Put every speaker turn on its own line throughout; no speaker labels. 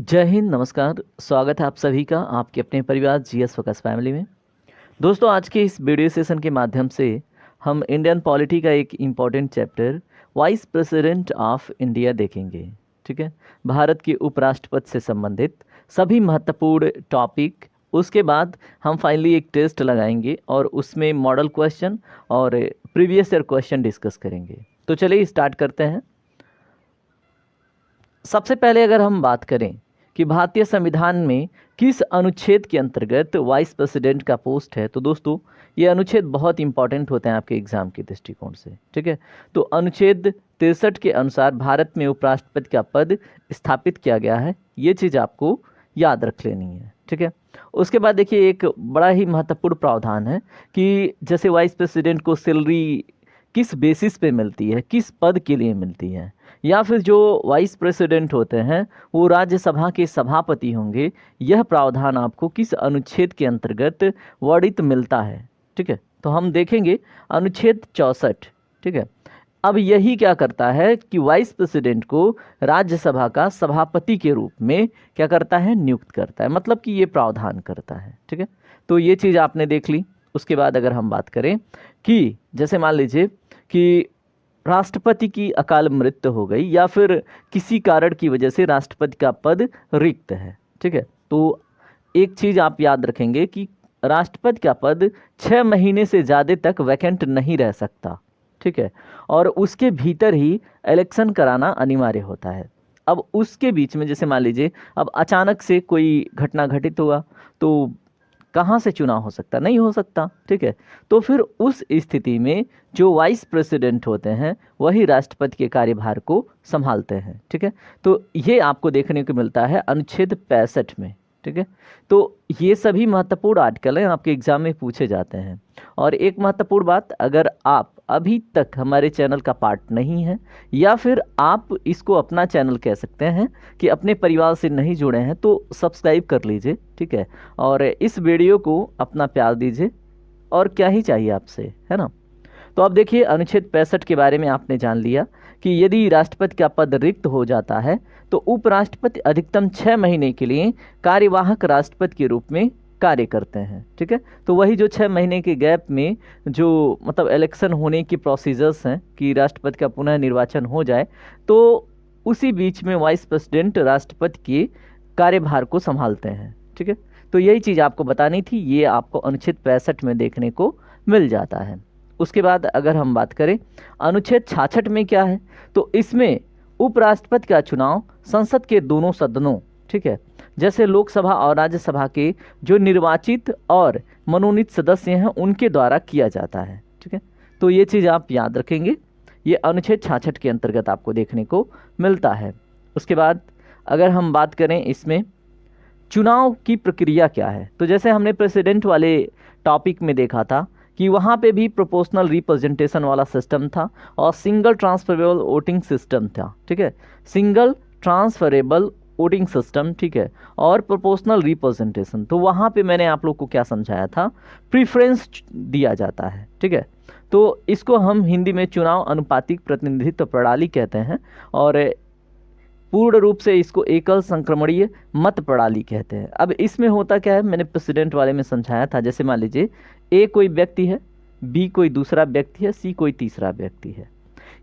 जय हिंद, नमस्कार। स्वागत है आप सभी का आपके अपने परिवार जीएस फोकस फैमिली में। दोस्तों, आज के इस वीडियो सेशन के माध्यम से हम इंडियन पॉलिटी का एक important chapter vice president of India देखेंगे। ठीक है, भारत के उपराष्ट्रपति से संबंधित सभी महत्वपूर्ण टॉपिक। उसके बाद हम फाइनली एक टेस्ट लगाएंगे और उसमें मॉडल क्वेश्चन और प्रीवियस ईयर क्वेश्चन डिस्कस करेंगे। तो चलिए स्टार्ट करते हैं। सबसे पहले अगर हम बात करें कि भारतीय संविधान में किस अनुच्छेद के अंतर्गत वाइस प्रेसिडेंट का पोस्ट है, तो दोस्तों ये अनुच्छेद बहुत इंपॉर्टेंट होते हैं आपके एग्जाम के दृष्टिकोण से। ठीक है, तो अनुच्छेद 63 के अनुसार भारत में उपराष्ट्रपति का पद स्थापित किया गया है। ये चीज़ आपको याद रख लेनी है। ठीक है, उसके बाद देखिए एक बड़ा ही महत्वपूर्ण प्रावधान है कि जैसे वाइस प्रेसिडेंट को सैलरी किस बेसिस पे मिलती है, किस पद के लिए मिलती है, या फिर जो वाइस प्रेसिडेंट होते हैं वो राज्यसभा के सभापति होंगे। यह प्रावधान आपको किस अनुच्छेद के अंतर्गत वर्णित मिलता है। ठीक है, तो हम देखेंगे अनुच्छेद 64। ठीक है, अब यही क्या करता है कि वाइस प्रेसिडेंट को राज्यसभा का सभापति के रूप में क्या करता है, नियुक्त करता है, मतलब कि ये प्रावधान करता है। ठीक है, तो ये चीज़ आपने देख ली। उसके बाद अगर हम बात करें कि जैसे मान लीजिए कि राष्ट्रपति की अकाल मृत्यु हो गई या फिर किसी कारण की वजह से राष्ट्रपति का पद रिक्त है। ठीक है, तो एक चीज़ आप याद रखेंगे कि राष्ट्रपति का पद 6 महीने से ज़्यादा तक वैकेंट नहीं रह सकता। ठीक है, और उसके भीतर ही इलेक्शन कराना अनिवार्य होता है। अब उसके बीच में जैसे मान लीजिए अब अचानक से कोई घटना घटित हुआ तो कहाँ से चुनाव हो सकता, नहीं हो सकता। ठीक है, तो फिर उस स्थिति में जो वाइस प्रेसिडेंट होते हैं वही राष्ट्रपति के कार्यभार को संभालते हैं। ठीक है, तो ये आपको देखने को मिलता है अनुच्छेद 65 में। ठीक है, तो ये सभी महत्वपूर्ण आर्टिकल हैं, आपके एग्जाम में पूछे जाते हैं। और एक महत्वपूर्ण बात, अगर आप अभी तक हमारे चैनल का पार्ट नहीं है या फिर आप इसको अपना चैनल कह सकते हैं कि अपने परिवार से नहीं जुड़े हैं, तो सब्सक्राइब कर लीजिए। ठीक है, और इस वीडियो को अपना प्यार दीजिए। और क्या ही चाहिए आपसे, है ना। तो अब देखिए अनुच्छेद 65 के बारे में आपने जान लिया कि यदि राष्ट्रपति का पद रिक्त हो जाता है तो उपराष्ट्रपति अधिकतम 6 महीने के लिए कार्यवाहक राष्ट्रपति के रूप में कार्य करते हैं। ठीक है, तो वही जो 6 महीने के गैप में जो मतलब इलेक्शन होने की प्रोसीजर्स हैं कि राष्ट्रपति का पुनः निर्वाचन हो जाए, तो उसी बीच में वाइस प्रेसिडेंट राष्ट्रपति के कार्यभार को संभालते हैं। ठीक है, तो यही चीज़ आपको बतानी थी, ये आपको अनुच्छेद 65 में देखने को मिल जाता है। उसके बाद अगर हम बात करें अनुच्छेद 66 में क्या है, तो इसमें उपराष्ट्रपति का चुनाव संसद के दोनों सदनों, ठीक है, जैसे लोकसभा और राज्यसभा के जो निर्वाचित और मनोनीत सदस्य हैं उनके द्वारा किया जाता है। ठीक है, तो ये चीज़ आप याद रखेंगे, ये अनुच्छेद 66 के अंतर्गत आपको देखने को मिलता है। उसके बाद अगर हम बात करें इसमें चुनाव की प्रक्रिया क्या है, तो जैसे हमने प्रेसिडेंट वाले टॉपिक में देखा था कि वहाँ पे भी प्रोपोर्शनल रिप्रेजेंटेशन वाला सिस्टम था और सिंगल ट्रांसफरेबल वोटिंग सिस्टम था। ठीक है, सिंगल ट्रांसफरेबल वोटिंग सिस्टम, ठीक है, और प्रोपोर्शनल रिप्रेजेंटेशन। तो वहाँ पे मैंने आप लोग को क्या समझाया था, प्रीफरेंस दिया जाता है। ठीक है, तो इसको हम हिंदी में चुनाव अनुपातिक प्रतिनिधित्व प्रणाली कहते हैं और पूर्ण रूप से इसको एकल संक्रमणीय मत प्रणाली कहते हैं। अब इसमें होता क्या है, मैंने प्रेसिडेंट वाले में समझाया था, जैसे मान लीजिए ए कोई व्यक्ति है, बी कोई दूसरा व्यक्ति है, सी कोई तीसरा व्यक्ति है।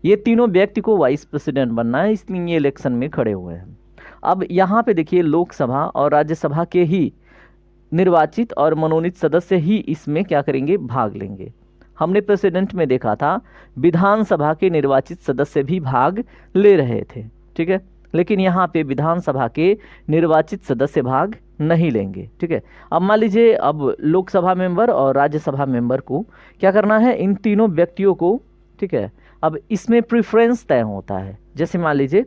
ये तीनों व्यक्ति को वाइस प्रेसिडेंट बनना है, इसलिए ये इलेक्शन में खड़े हुए हैं। अब यहाँ पे देखिए लोकसभा और राज्यसभा के ही निर्वाचित और मनोनीत सदस्य ही इसमें क्या करेंगे, भाग लेंगे। हमने प्रेसिडेंट में देखा था विधानसभा के निर्वाचित सदस्य भी भाग ले रहे थे। ठीक है, लेकिन यहाँ पे विधानसभा के निर्वाचित सदस्य भाग नहीं लेंगे। ठीक है, अब मान लीजिए अब लोकसभा मेंबर और राज्यसभा मेंबर को क्या करना है, इन तीनों व्यक्तियों को, ठीक है, अब इसमें प्रेफरेंस तय होता है। जैसे मान लीजिए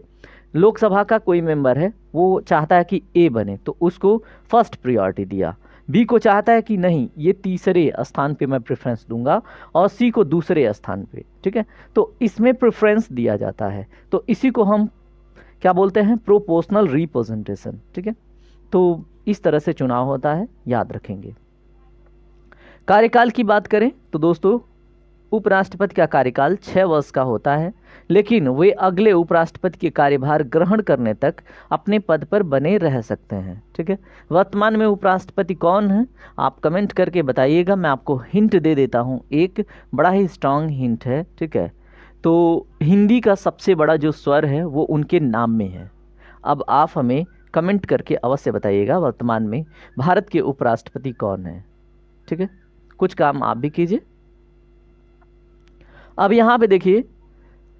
लोकसभा का कोई मेंबर है, वो चाहता है कि ए बने तो उसको फर्स्ट प्रायोरिटी दिया, बी को चाहता है कि नहीं ये तीसरे स्थान पे मैं प्रेफरेंस दूंगा और सी को दूसरे स्थान पे। ठीक है, तो इसमें प्रेफरेंस दिया जाता है, तो इसी को हम क्या बोलते हैं, प्रोपोर्शनल रिप्रेजेंटेशन। ठीक है, तो इस तरह से चुनाव होता है, याद रखेंगे। कार्यकाल की बात करें तो दोस्तों उपराष्ट्रपति का कार्यकाल 6 वर्ष का होता है, लेकिन वे अगले उपराष्ट्रपति के कार्यभार ग्रहण करने तक अपने पद पर बने रह सकते हैं। ठीक है, वर्तमान में उपराष्ट्रपति कौन है आप कमेंट करके बताइएगा। मैं आपको हिंट दे देता हूँ, एक बड़ा ही स्ट्रांग हिंट है। ठीक है, तो हिंदी का सबसे बड़ा जो स्वर है वो उनके नाम में है। अब आप हमें कमेंट करके अवश्य बताइएगा वर्तमान में भारत के उपराष्ट्रपति कौन है। ठीक है, कुछ काम आप भी कीजिए। अब यहाँ पे देखिए,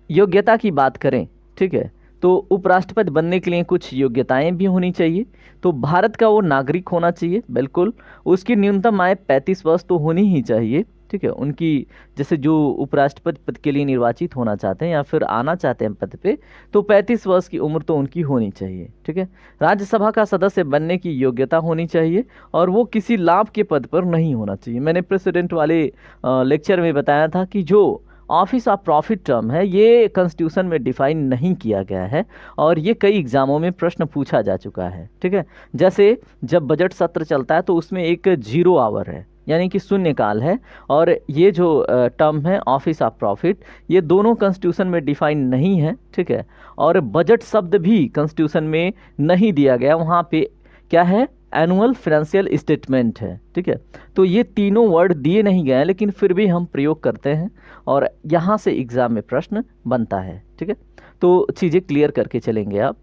योग्यता की बात करें, ठीक है, तो उपराष्ट्रपति बनने के लिए कुछ योग्यताएं भी होनी चाहिए। तो भारत का वो नागरिक होना चाहिए, बिल्कुल। उसकी न्यूनतम आयु 35 वर्ष तो होनी ही चाहिए। ठीक है, उनकी जैसे जो उपराष्ट्रपति पद के लिए निर्वाचित होना चाहते हैं या फिर आना चाहते हैं पद पे, तो 35 वर्ष की उम्र तो उनकी होनी चाहिए। ठीक है, राज्यसभा का सदस्य बनने की योग्यता होनी चाहिए और वो किसी लाभ के पद पर नहीं होना चाहिए। मैंने प्रेसिडेंट वाले लेक्चर में बताया था कि जो ऑफिस ऑफ प्रॉफिट टर्म है ये कॉन्स्टिट्यूशन में डिफाइन नहीं किया गया है और ये कई एग्जामों में प्रश्न पूछा जा चुका है। ठीक है, जैसे जब बजट सत्र चलता है तो उसमें एक 0 आवर है, यानी कि शून्यकाल है, और ये जो टर्म है ऑफिस ऑफ प्रॉफिट, ये दोनों कॉन्स्टिट्यूशन में डिफाइन नहीं है। ठीक है, और बजट शब्द भी कॉन्स्टिट्यूशन में नहीं दिया गया, वहाँ पे क्या है, एनुअल फाइनेंशियल स्टेटमेंट है। ठीक है, तो ये तीनों वर्ड दिए नहीं गए हैं, लेकिन फिर भी हम प्रयोग करते हैं और यहाँ से एग्जाम में प्रश्न बनता है। ठीक है, तो चीज़ें क्लियर करके चलेंगे आप।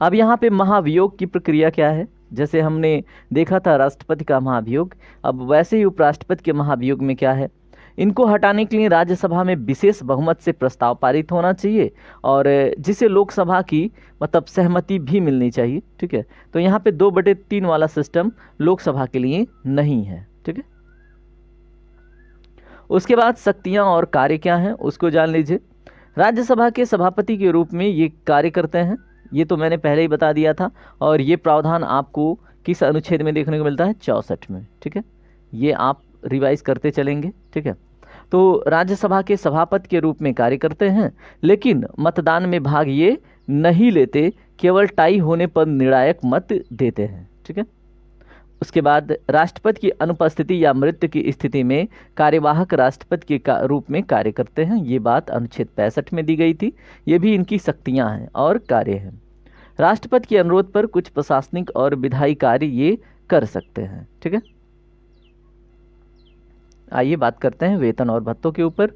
अब यहाँ पे महाभियोग की प्रक्रिया क्या है, जैसे हमने देखा था राष्ट्रपति का महाभियोग, अब वैसे ही उपराष्ट्रपति के महाभियोग में क्या है, इनको हटाने के लिए राज्यसभा में विशेष बहुमत से प्रस्ताव पारित होना चाहिए और जिसे लोकसभा की मतलब सहमति भी मिलनी चाहिए। ठीक है, तो यहाँ पे 2/3 वाला सिस्टम लोकसभा के लिए नहीं है। ठीक है, उसके बाद शक्तियाँ और कार्य क्या हैं उसको जान लीजिए। राज्यसभा के सभापति के रूप में ये कार्य करते हैं, ये तो मैंने पहले ही बता दिया था, और ये प्रावधान आपको किस अनुच्छेद में देखने को मिलता है, 64 में। ठीक है, ये आप रिवाइज करते चलेंगे। ठीक है, तो राज्यसभा के सभापति के रूप में कार्य करते हैं, लेकिन मतदान में भाग ये नहीं लेते, केवल टाई होने पर निर्णायक मत देते हैं। ठीक है, उसके बाद राष्ट्रपति की अनुपस्थिति या मृत्यु की स्थिति में कार्यवाहक राष्ट्रपति के रूप में कार्य करते हैं। ये बात अनुच्छेद 65 में दी गई थी। ये भी इनकी शक्तियां हैं और कार्य हैं। राष्ट्रपति के अनुरोध पर कुछ प्रशासनिक और विधायी कार्य ये कर सकते हैं। ठीक है, आइए बात करते हैं वेतन और भत्तों के ऊपर।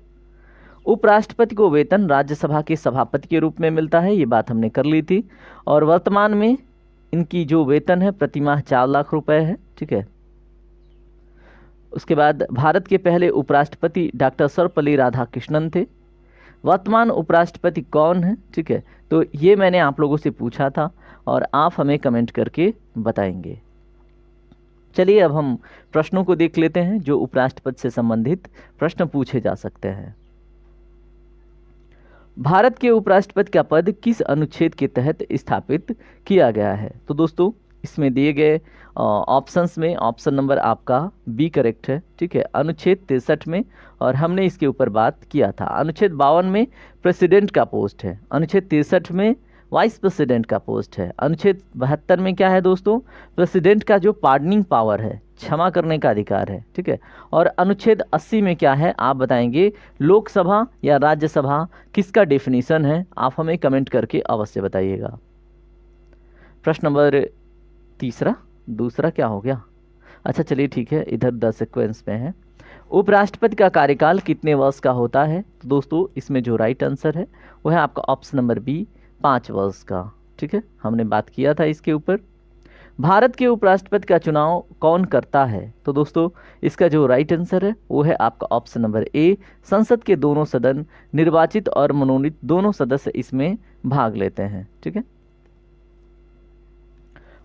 उपराष्ट्रपति को वेतन राज्यसभा के सभापति के रूप में मिलता है, ये बात हमने कर ली थी, और वर्तमान में इनकी जो वेतन है प्रति माह 4 लाख रुपए है। ठीक है, उसके बाद भारत के पहले उपराष्ट्रपति डॉक्टर सर्वपल्ली राधाकृष्णन थे। वर्तमान उपराष्ट्रपति कौन है? ठीक है, तो ये मैंने आप लोगों से पूछा था और आप हमें कमेंट करके बताएंगे। चलिए अब हम प्रश्नों को देख लेते हैं जो उपराष्ट्रपति से संबंधित प्रश्न पूछे जा सकते हैं। भारत के उपराष्ट्रपति का पद किस अनुच्छेद के तहत स्थापित किया गया है? तो दोस्तों इसमें दिए गए ऑप्शंस में ऑप्शन नंबर आपका बी करेक्ट है। ठीक है, अनुच्छेद 63 में, और हमने इसके ऊपर बात किया था। अनुच्छेद 52 में प्रेसिडेंट का पोस्ट है, अनुच्छेद 63 में वाइस प्रेसिडेंट का पोस्ट है, अनुच्छेद 72 में क्या है दोस्तों, प्रेसिडेंट का जो पार्डनिंग पावर है, क्षमा करने का अधिकार है। ठीक है, और अनुच्छेद 80 में क्या है आप बताएंगे, लोकसभा या राज्यसभा किसका डेफिनेशन है, आप हमें कमेंट करके अवश्य बताइएगा। प्रश्न नंबर तीसरा, दूसरा क्या हो गया, अच्छा चलिए ठीक है, इधर द सीक्वेंस में है। उपराष्ट्रपति का कार्यकाल कितने वर्ष का होता है? तो दोस्तों इसमें जो राइट आंसर है वो है आपका ऑप्शन नंबर बी, 5 वर्ष का। ठीक है, हमने बात किया था इसके ऊपर। भारत के उपराष्ट्रपति का चुनाव कौन करता है? तो दोस्तों इसका जो राइट आंसर है वो है आपका ऑप्शन नंबर ए, संसद के दोनों सदन, निर्वाचित और मनोनीत दोनों सदस्य इसमें भाग लेते हैं। ठीक है,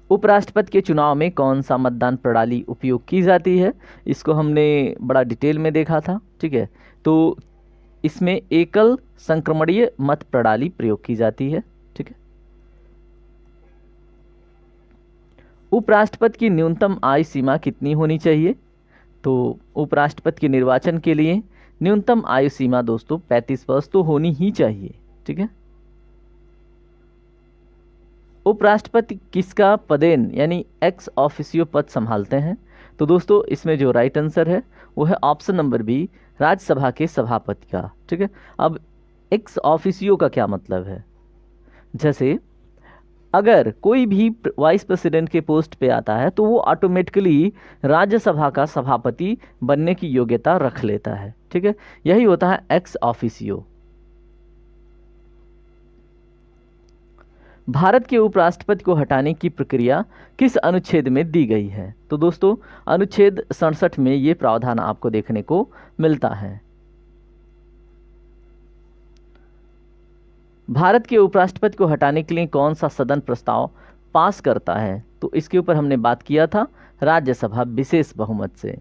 उपराष्ट्रपति के चुनाव में कौन सा मतदान प्रणाली उपयोग की जाती है? इसको हमने बड़ा डिटेल में देखा था। ठीक है, तो इसमें एकल संक्रमणीय मत प्रणाली प्रयोग की जाती है। ठीक है, उपराष्ट्रपति की न्यूनतम आयु सीमा कितनी होनी चाहिए? तो उपराष्ट्रपति के निर्वाचन के लिए न्यूनतम आयु सीमा दोस्तों 35 वर्ष तो होनी ही चाहिए। ठीक है, उपराष्ट्रपति किसका पदेन यानी एक्स ऑफिसियो पद संभालते हैं? तो दोस्तों इसमें जो राइट आंसर है वो है ऑप्शन नंबर बी, राज्यसभा के सभापति का। ठीक है, अब एक्स ऑफिसियो का क्या मतलब है? जैसे अगर कोई भी वाइस प्रेसिडेंट के पोस्ट पे आता है तो वो ऑटोमेटिकली राज्यसभा का सभापति बनने की योग्यता रख लेता है। ठीक है, यही होता है एक्स ऑफिसियो। भारत के उपराष्ट्रपति को हटाने की प्रक्रिया किस अनुच्छेद में दी गई है? तो दोस्तों अनुच्छेद 67 में ये प्रावधान आपको देखने को मिलता है। भारत के उपराष्ट्रपति को हटाने के लिए कौन सा सदन प्रस्ताव पास करता है? तो इसके ऊपर हमने बात किया था, राज्यसभा विशेष बहुमत से।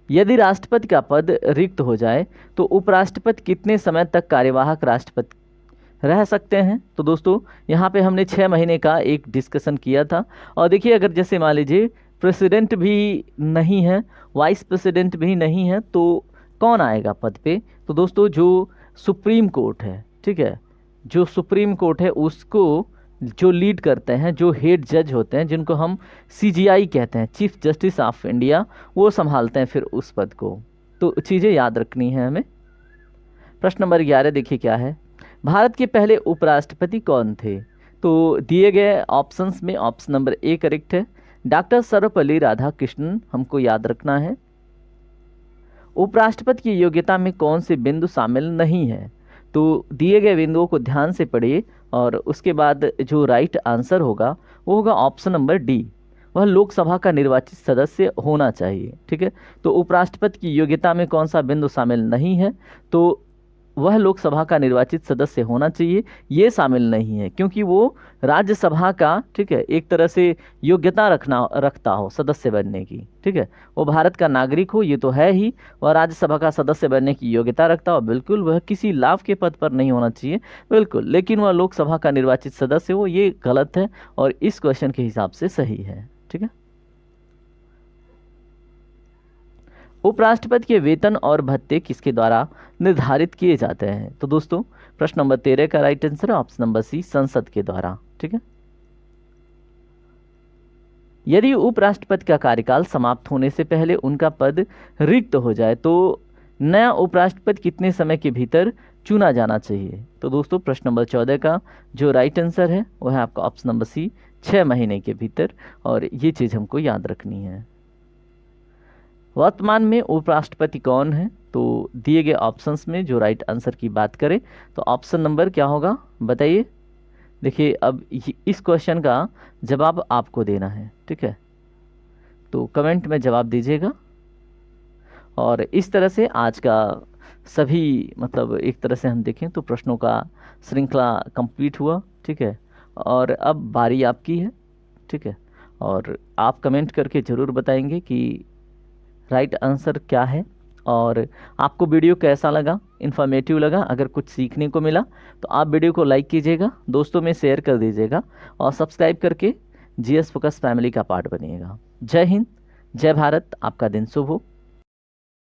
यदि राष्ट्रपति का पद रिक्त हो जाए तो उपराष्ट्रपति कितने समय तक कार्यवाहक राष्ट्रपति रह सकते हैं? तो दोस्तों यहाँ पे हमने 6 महीने का एक डिस्कशन किया था। और देखिए अगर जैसे मान लीजिए प्रेसिडेंट भी नहीं है, वाइस प्रेसिडेंट भी नहीं है, तो कौन आएगा पद पे? तो दोस्तों जो सुप्रीम कोर्ट है, ठीक है, जो सुप्रीम कोर्ट है उसको जो लीड करते हैं, जो हेड जज होते हैं, जिनको हम CJI कहते हैं, चीफ जस्टिस ऑफ इंडिया, वो संभालते हैं फिर उस पद को। तो चीज़ें याद रखनी है हमें। प्रश्न नंबर 11 देखिए क्या है, भारत के पहले उपराष्ट्रपति कौन थे? तो दिए गए ऑप्शंस में ऑप्शन नंबर ए करेक्ट है, डॉक्टर सर्वपल्ली राधाकृष्णन हमको याद रखना है। उपराष्ट्रपति की योग्यता में कौन से बिंदु शामिल नहीं है? तो दिए गए बिंदुओं को ध्यान से पढ़िए और उसके बाद जो राइट आंसर होगा वो होगा ऑप्शन नंबर डी, वह लोकसभा का निर्वाचित सदस्य होना चाहिए। ठीक है, तो उपराष्ट्रपति की योग्यता में कौन सा बिंदु शामिल नहीं है? तो वह लोकसभा का निर्वाचित सदस्य होना चाहिए, ये शामिल नहीं है क्योंकि वो राज्यसभा का, ठीक है, एक तरह से योग्यता रखता हो सदस्य बनने की। ठीक है, वो भारत का नागरिक हो, ये तो है ही, वह राज्यसभा का सदस्य बनने की योग्यता रखता हो, बिल्कुल, वह किसी लाभ के पद पर नहीं होना चाहिए, बिल्कुल, लेकिन वह लोकसभा का निर्वाचित सदस्य हो, ये गलत है और इस क्वेश्चन के हिसाब से सही है। ठीक है, उपराष्ट्रपति के वेतन और भत्ते किसके द्वारा निर्धारित किए जाते हैं? तो दोस्तों प्रश्न नंबर 13 का राइट आंसर है ऑप्शन नंबर सी, संसद के द्वारा। ठीक है, यदि उपराष्ट्रपति का कार्यकाल समाप्त होने से पहले उनका पद रिक्त हो जाए तो नया उपराष्ट्रपति कितने समय के भीतर चुना जाना चाहिए? तो दोस्तों प्रश्न नंबर 14 का जो राइट आंसर है वो है आपका ऑप्शन नंबर सी, 6 महीने के भीतर, और ये चीज़ हमको याद रखनी है। वर्तमान में उपराष्ट्रपति कौन है? तो दिए गए ऑप्शंस में जो राइट आंसर की बात करें तो ऑप्शन नंबर क्या होगा बताइए। देखिए अब इस क्वेश्चन का जवाब आपको देना है। ठीक है, तो कमेंट में जवाब दीजिएगा। और इस तरह से आज का सभी, मतलब एक तरह से हम देखें तो प्रश्नों का श्रृंखला कंप्लीट हुआ। ठीक है, और अब बारी आपकी है। ठीक है, और आप कमेंट करके ज़रूर बताएंगे कि राइट आंसर क्या है और आपको वीडियो कैसा लगा, इन्फॉर्मेटिव लगा। अगर कुछ सीखने को मिला तो आप वीडियो को लाइक कीजिएगा, दोस्तों में शेयर कर दीजिएगा और सब्सक्राइब करके GS फोकस फैमिली का पार्ट बनिएगा। जय हिंद, जय भारत, आपका दिन शुभ हो।